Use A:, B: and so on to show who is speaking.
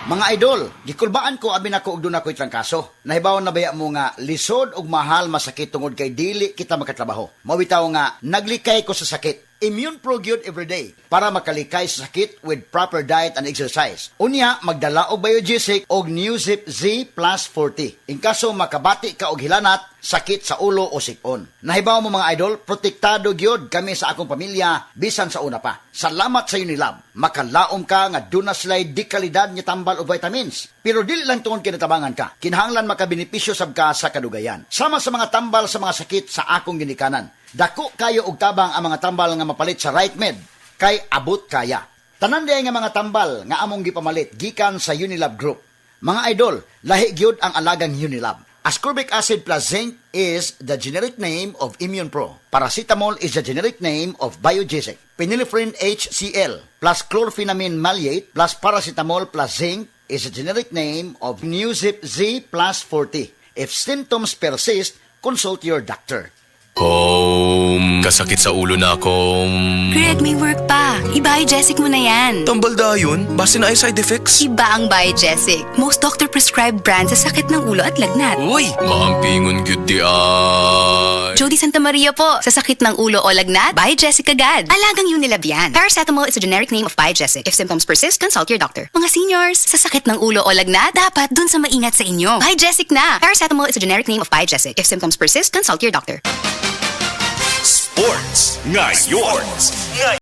A: Mga idol, gikulbaan ko abi nako og duna ko'y trangkaso. Nahibaw na baya mo nga lisod og mahal masakit tungod kay dili kita makatrabaho. Mawitaw nga naglikay ko sa sakit. Immune Pro Gyud everyday para makalikay sa sakit with proper diet and exercise. Unya, magdala og Biogesic og Newzip Z Plus 40. In kaso makabati ka og hilanat, sakit sa ulo o sikon. Nahibaw mo mga idol, protektado gyud kami sa akong pamilya bisan sa una pa. Salamat sa Unilab. Makalaom ka nga duna sila'y di kalidad nga tambal o vitamins. Pero dili lang tungod kinatabangan ka. Kinahanglan makabenepisyo sab ka sa kadugayan. Sama sa mga tambal sa mga sakit sa akong ginikanan. Dako kayo og tabang ang mga tambal nga mapalit sa Right Med kay abot kaya. Tanan day nga mga tambal nga among gipamalit gikan sa Unilab Group. Mga idol, lahi gyud ang alagang Unilab. Ascorbic acid plus zinc is the generic name of Immune Pro. Paracetamol is the generic name of Biogesic. Phenylephrine HCl plus chlorphenamine maleate plus paracetamol plus zinc is the generic name of Newzip Z plus 40. If symptoms persist, consult your doctor.
B: Kasakit sa ulo na akong...
C: Greg, may work pa. I-Biogesic mo na yan.
B: Tambal dayon? Base na ay side effects?
C: Iba ang Biogesic. Most doctor-prescribed brand sa sakit ng ulo at lagnat.
B: Uy! Maampingon gyud di ay...
C: Jody Santa Maria po. Sa sakit ng ulo o lagnat, Biogesic agad. Alagang Unilab yan. Paracetamol is a generic name of Biogesic. If symptoms persist, consult your doctor. Mga seniors, sa sakit ng ulo o lagnat, dapat dun sa maingat sa inyo. Biogesic na. Paracetamol is a generic name of Biogesic. If symptoms persist, consult your doctor.
D: Sports ngayon.